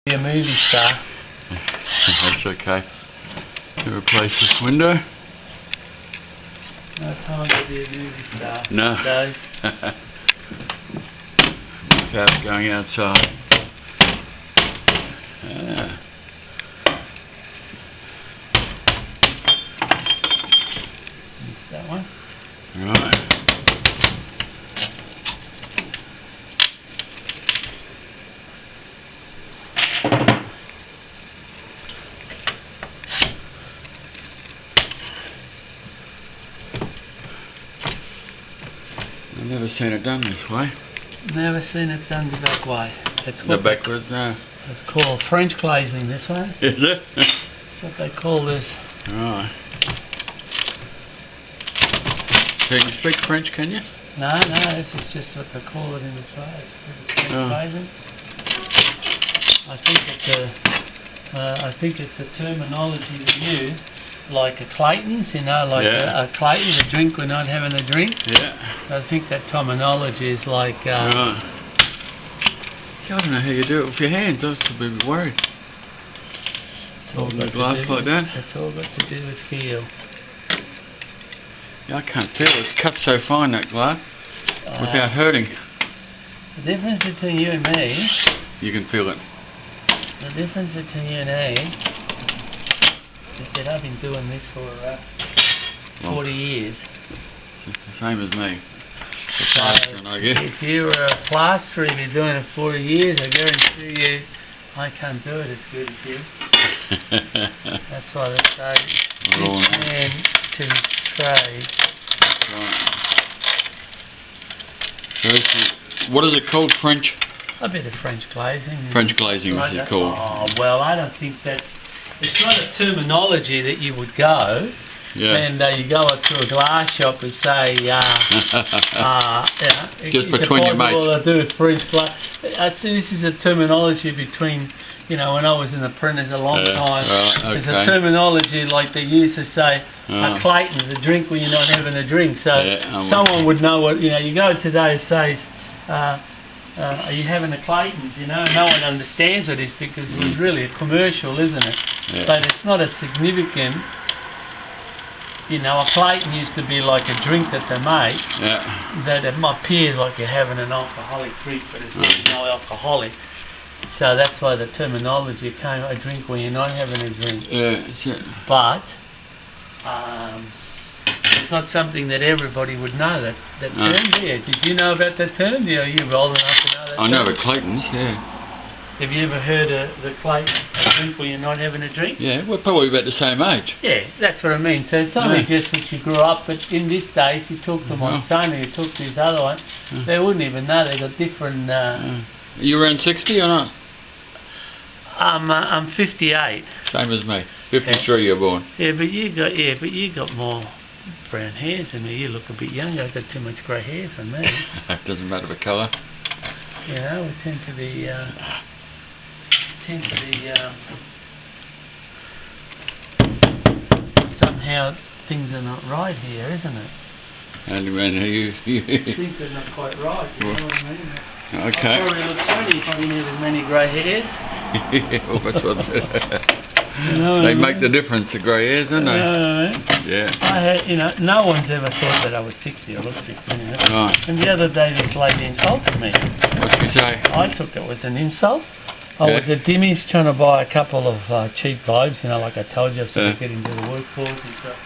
Be a movie star. That's okay. To replace this window? No time to be a movie star. No. Dave. Without going outside. Ah. Missed that one. Right. I've never seen it done this way. Never seen it done the back way. It's The backwards, no. It's called French glazing, this one. Is it? That's what they call this. Right. So you can speak French, can you? No, this is just what they call it in the trade. French glazing. I think it's a terminology they use, like a Clayton's, you know, like a Clayton, a drink we're not having a drink. Yeah. I think that terminology is like... Right. I don't know how you do it with your hands. I used to be worried. Holding the glass like that. It's all got to do with feel. Yeah, I can't feel it. It's cut so fine, that glass, without hurting. The difference between you and me... You can feel it. The difference between you and me is that I've been doing this for 40 years. It's the same as me. The plastering, I guess. If you were a plasterer, if you're doing it 40 years, I guarantee you I can't do it as good as you. That's why they say each man to his trade. Right. So this is, what is it called? French? A bit of French glazing. French glazing is it called? Oh, well, I don't think that's... It's not a terminology that you would go and you go up to a glass shop and say, just between your mates. All I do is French glass. I think this is a terminology between, you know, when I was an apprentice a long time, it's a terminology like they used to say, a Clayton, a drink when you're not having a drink. So someone would know what, you know, you go today and say, are you having a Clayton's? You know, no one understands what it is because it's really a commercial, isn't it? Yeah. But it's not as significant. You know, a Clayton used to be like a drink that they make that it appears like you're having an alcoholic drink, but it's really no alcoholic. So that's why the terminology came, a drink when you're not having a drink. But it's not something that everybody would know, that term, do you? Did you know about that term? You're old enough to know that term? I know the Clayton's, yeah. Have you ever heard of the Clayton, a drink when you're not having a drink? Yeah, we're probably about the same age. Yeah, that's what I mean. So it's only just that you grew up, but in this day, if you talk to my son or you talk to his other one, they wouldn't even know. They've got different... Are you around 60 or not? I'm 58. Same as me. 53 you're born. Yeah, but you got more brown hairs than me. You look a bit younger. I've got too much grey hair for me. It doesn't matter the colour. You know, we tend to be somehow things are not right here, isn't it? And when you things are not quite right, you know what I mean? Okay. I probably look funny if I didn't have as many grey hairs. Well, that's what you know they make the difference, the grey hairs, don't they? Yeah. I had, you know, no one's ever thought that I was 60 or looked 60. You know? Right. And the other day this lady insulted me. What did you say? I took it as an insult. I was at Dimmy's trying to buy a couple of cheap globes, you know, like I told you, so to get into the workforce and stuff.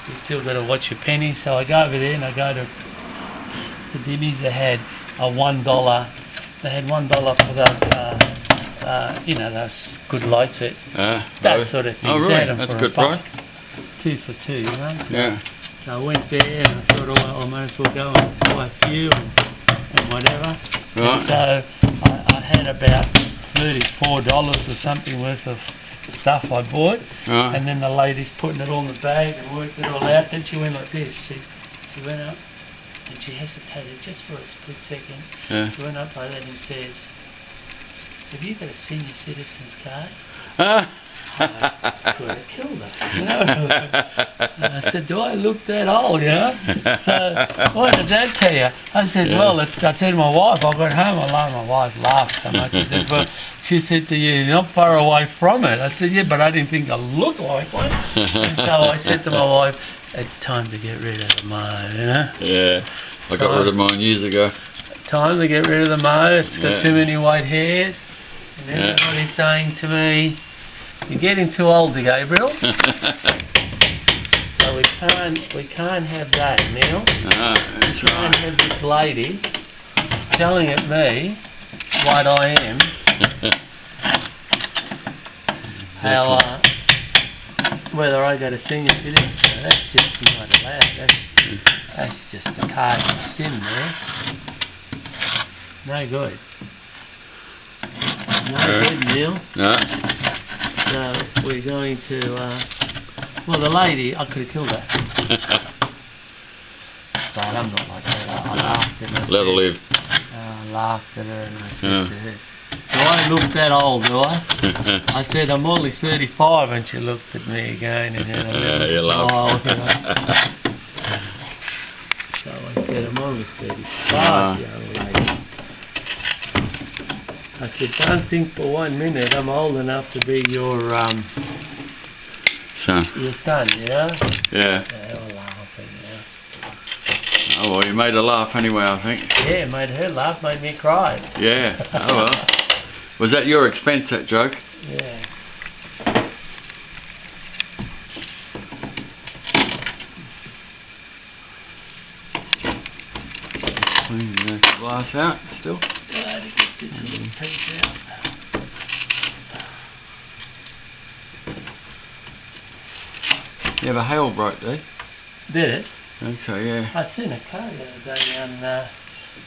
You still got to watch your pennies. So I go over there and I go to Dimmy's. They had a $1. They had $1 for those, you know, those good lights that sort of thing. Oh, really? That's a good price. 2 for 2, you know. So, so I went there and I thought, I might as well go and buy a few and whatever. Right. And so I had about $34 or something worth of stuff I bought, and then the lady's putting it all in the bag and worked it all out. Then she went like this. She went up and she hesitated just for a split second. She went up like that and says, "Have you got a senior citizen's card?" I could have killed her. You know? And I said, do I look that old, you know? So, what did that tell you? I said, well, I said to my wife, I got home, my wife laughed so much. She said to you, you're not far away from it. I said, yeah, but I didn't think I looked like one. And so I said to my wife, it's time to get rid of the mow, you know? Yeah, I got rid of mine years ago. Time to get rid of the mow, it's got too many white hairs. And everybody's saying to me, you're getting too old, Gabriel. So we can't have that now. That's We can't have this lady yelling at me what I am. How whether I got a senior citizen. So that's just not allowed. That's just a cardinal sin there. No good. No good, Neil. No. So we're going to, well, the lady, I could have killed her. But I'm not like that. I laughed at her. Let her live. I laughed at her and I said to her, do I look that old, do I? I said, I'm only 35, and she looked at me again and had a little smile, you know. So I said, I'm only 35, young lady. I said, don't think for 1 minute I'm old enough to be your son. Your son, you know? Yeah. They were laughing, yeah. Oh well, you made her laugh anyway, I think. Yeah, made her laugh, made me cry. Yeah. Oh well. Was that your expense, that joke? Yeah. Clean the glass out still. You have a hail broke, eh? Did it? I think so, yeah. I seen a car the other day down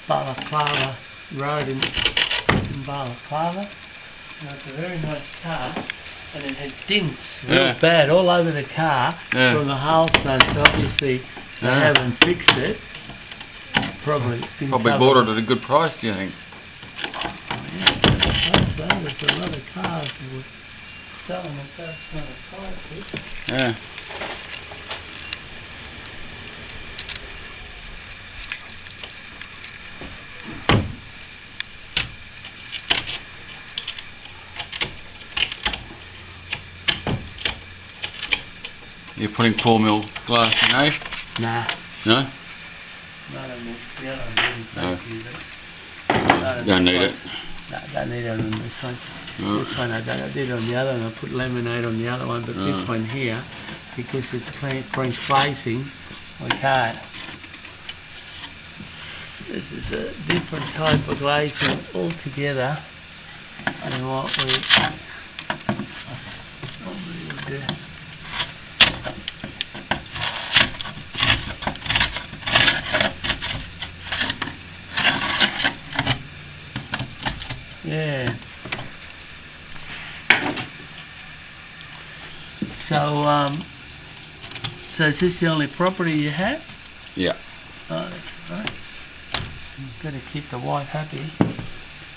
Balaclava Road in Balaclava. And it's a very nice car, and it had dints real bad all over the car from the hailstone, so obviously they haven't fixed it. Probably bought it at a good price, do you think? There's a lot of cars that were selling at those kind of prices. Yeah. You're putting 4 mil glass in, eh? Nah. No? Not on this. The other one didn't thank you, but Don't need it. No, don't need it on this one. This one I did on the other one. I put lemonade on the other one, but this one here, because it's French glazing, I can't. This is a different type of glazing altogether than what we would do. Yeah. So is this the only property you have? Yeah. Oh, that's right. You've got to keep the wife happy.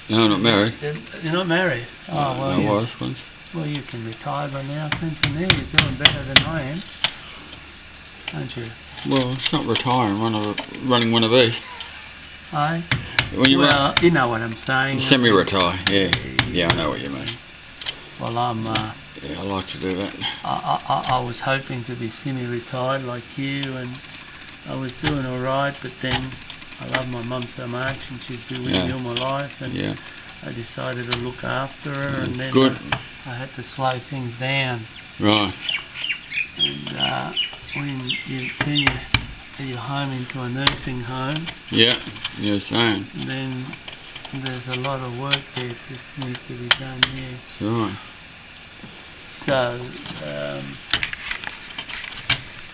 No, I'm not married. You're not married? Oh, well, I was once. Well, you can retire by now, since you're doing better than I am, aren't you? Well, it's not retiring, running one of these. Aye. When you you know what I'm saying. Semi-retire, yeah, I know what you mean. Well, I'm. Yeah, I like to do that. I was hoping to be semi-retired like you, and I was doing all right. But then I love my mum so much, and she's been with me all my life, and I decided to look after her, and then I had to slow things down. Right. And when you turn your home into a nursing home, you're saying. Then there's a lot of work there that needs to be done here. Right. So,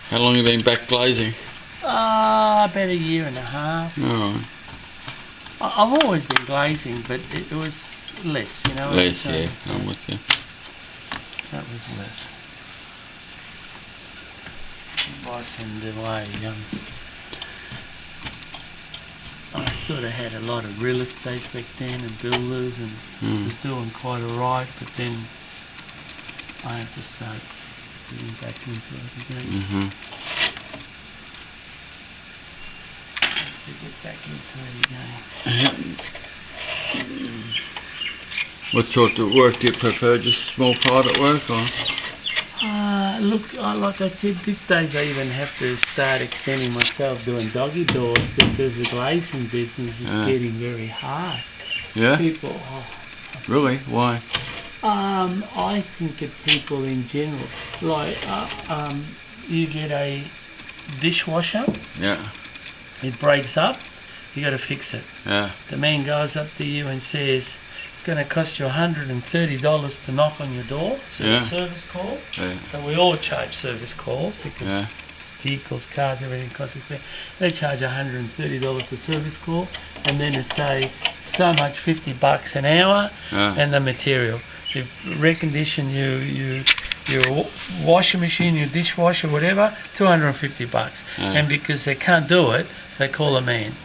how long have you been back glazing? About a year and a half. Alright. I've always been glazing, but it was less, you know. Less, I'm with you. That was less. Wasn't the way. I sort of had a lot of real estate back then and builders and was doing quite alright, but then I have to start getting back into it again. Mm-hmm. To get back into it again. What sort of work do you prefer? Just small private work, or? Look, like I said, these days I even have to start extending myself doing doggy doors because the glazing business is getting very hard. Yeah? People. Really? Why? I think that people in general, like, you get a dishwasher. Yeah. It breaks up. You got to fix it. Yeah. The man goes up to you and says, it's going to cost you $130 to knock on your door. So a service call. Yeah. So we all charge service calls because vehicles, cars, everything costs expensive. They charge $130 a service call, and then it's say so much, $50 an hour, and the material. You recondition your washing machine, your dishwasher, whatever, $250. And because they can't do it, they call a man.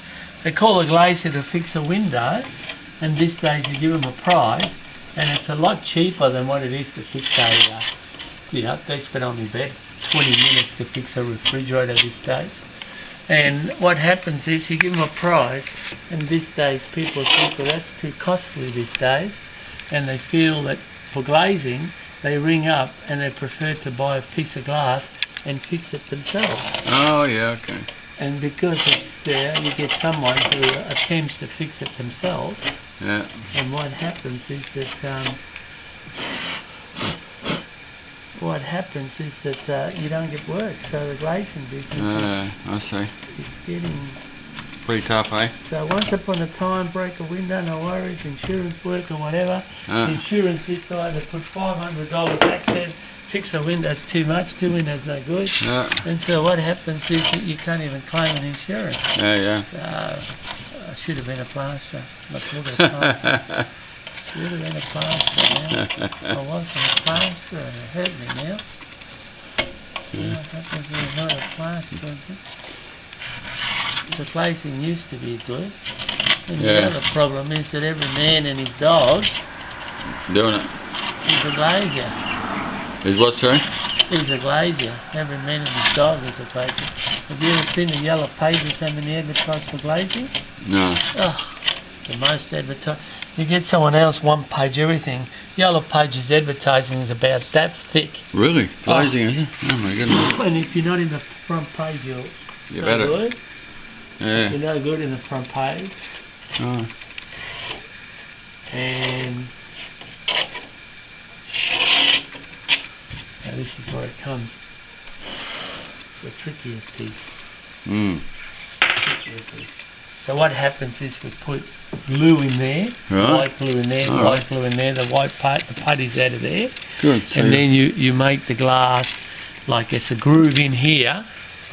They call a glazier to fix a window, and these days you give them a price, and it's a lot cheaper than what it is to fix a, they spend on my bed 20 minutes to fix a refrigerator these days. And what happens is you give them a price, and these days people think, well, that's too costly these days, and they feel that for glazing, they ring up and they prefer to buy a piece of glass and fix it themselves. Oh, yeah, okay. And because it's there, you get someone who attempts to fix it themselves. Yeah. And what happens is that you don't get work. So the glazing business I see. is getting pretty tough, eh? So once upon a time, break a window, no worries, insurance work or whatever. Insurance is to either put $500 access, fix a window's too much, 2 windows no good. And so what happens is that you can't even claim an insurance. I should have been a plasterer. Look at that. Should have been a plasterer now. I wasn't a plasterer and it hurt me now. What happens when you're not a plasterer? The glazing used to be good. And the other problem is that every man and his dog doing it. Is a glazier. Is what, sorry? He's a glazier. Every man and his dog is a glazier. Have you ever seen the yellow pages having advertised for glazing? No. Oh, the most advertised. You get someone else one page everything. Yellow pages advertising is about that thick. Really? Glazing, is it? Oh my goodness. And if you're not in the front page, you're better. Good. Yeah. You're no good in the front page. Oh. And now this is where it comes. The trickiest piece. So what happens is we put glue in there, white glue in there, white glue in there, the white part, the putty's out of there. Good. So and then you make the glass like there's a groove in here.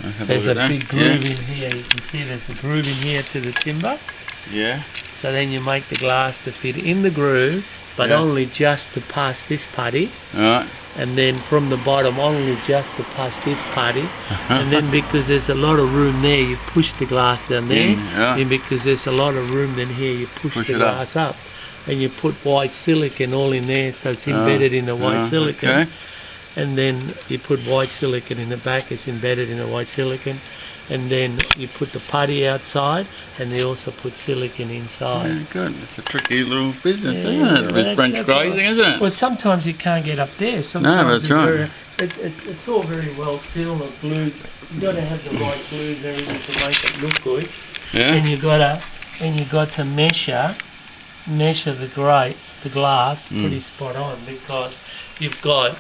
There's a big groove in here. You can see there's a groove in here to the timber. Yeah. So then you make the glass to fit in the groove, but only just to pass this putty. And then from the bottom only just to pass this putty. And then because there's a lot of room there, you push the glass down there. And because there's a lot of room in here, you push the glass up. And you put white silicone all in there, so it's embedded in the white silicone. Okay. And then you put white silicone in the back, it's embedded in the white silicone. And then you put the putty outside, and they also put silicone inside. Yeah, good. It's a tricky little business, isn't it? With French glazing, isn't it? Well, sometimes you can't get up there. Sometimes that's right. It's all very well sealed or glued. You've got to have the right glue and everything to make it look good. Yeah. And you got to measure the glass pretty spot on, because you've got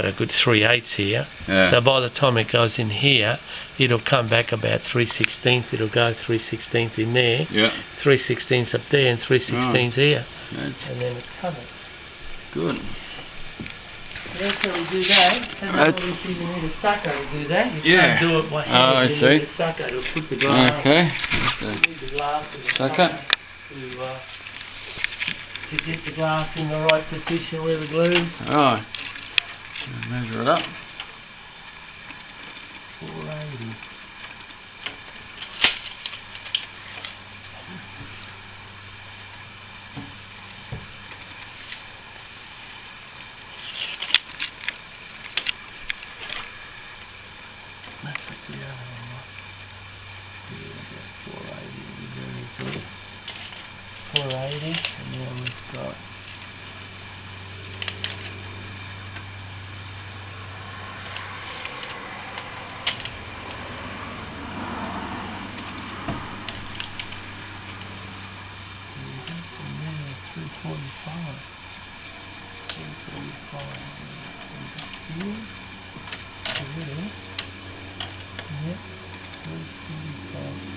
a good 3/8 here. So by the time it goes in here, it'll come back about 3/16. It'll go 3/16 in there, 3/16 up there, and 3/16 here, and then it's covered. Good. So that's how we do that. And obviously you need a sucker to do that. You can't do it by hand. I see. You need a sucker to put the glass. Okay. You need the glass and the sucker to get the glass in the right position where the glue is. Alright. Measure it up. 480. 480, and now we've got $345. Yep, 345.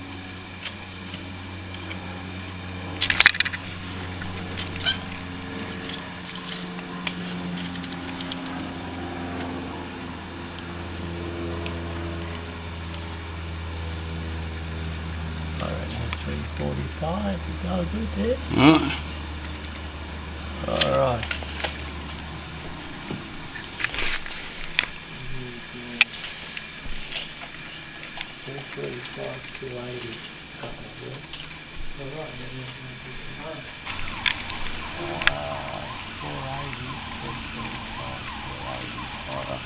Alright, 345. We go good there. Alright. 335, 280. Alright, then we're going to do some more. 480, 335, 480. Alright.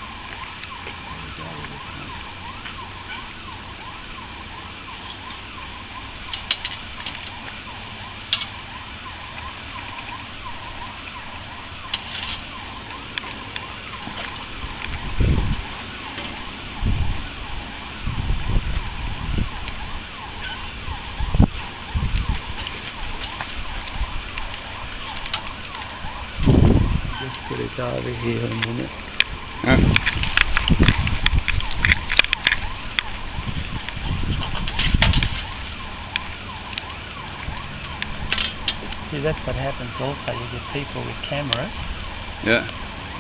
There we go with this one. Just put it over here a minute. See, that's what happens also. You get people with cameras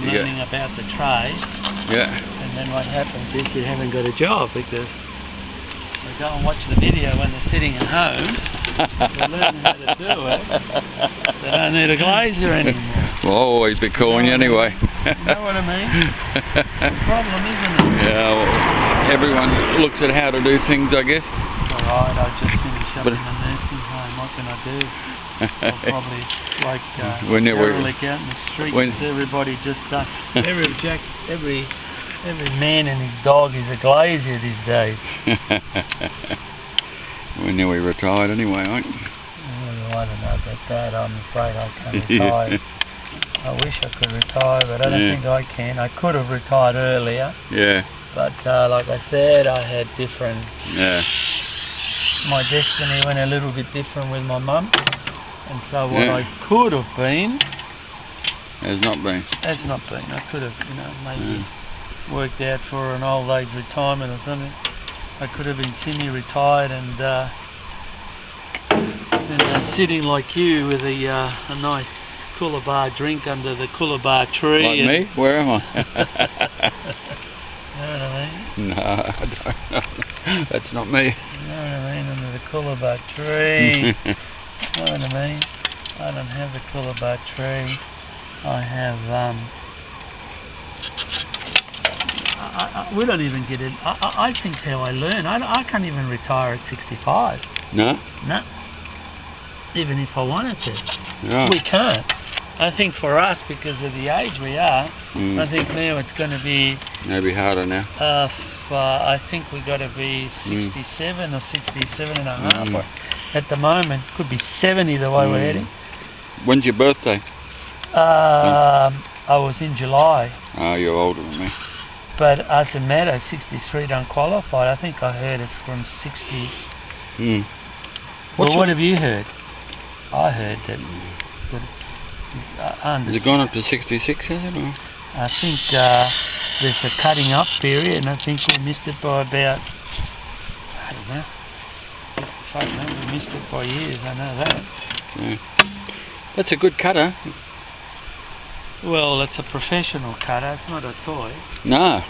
learning about the trade. And then what happens is you haven't got a job because they go and watch the video when they're sitting at home. They're learning how to do it. They don't need a glazer anymore. We'll always be calling you anyway. You know what I mean? It's a problem, isn't it? Yeah, well, everyone looks at how to do things, I guess. It's alright, I just finished up in a nursing home. What can I do? I'll probably like derelict out in the street because everybody just every man and his dog is a glazier these days. We're nearly retired anyway, aren't you? Oh, I don't know about that. I'm afraid I can't retire. I wish I could retire, but I don't think I can. I could have retired earlier. But like I said, I had different... My destiny went a little bit different with my mum. And so what I could have been... Has not been. Has not been. I could have, maybe worked out for an old age retirement or something. I could have been semi-retired and sitting like you with a nice Coolabah drink under the Coolabah tree. Like me? Where am I? You know what I mean? No, I don't know. That's not me. You know what I mean? Under the Coolabah tree. You know what I mean? I don't have the Coolabah tree. I have, we don't even get it. I think how I learn. I can't even retire at 65. No? No. Even if I wanted to. Right. We can't. I think for us, because of the age we are, I think now it's going to be... Maybe harder now. I think we've got to be 67 or 67 and a half. Or at the moment, could be 70 the way we're heading. When's your birthday? I was in July. Oh, you're older than me. But it doesn't matter, 63 don't qualify. I think I heard it's from 60. Well, what have you heard? I heard that... Has it gone up to 66, has it? Or? I think there's a cutting up period, and I think we missed it by about, I don't know, 55, no, we missed it by years, I know that. Yeah. That's a good cutter. Well, it's a professional cutter, it's not a toy. No.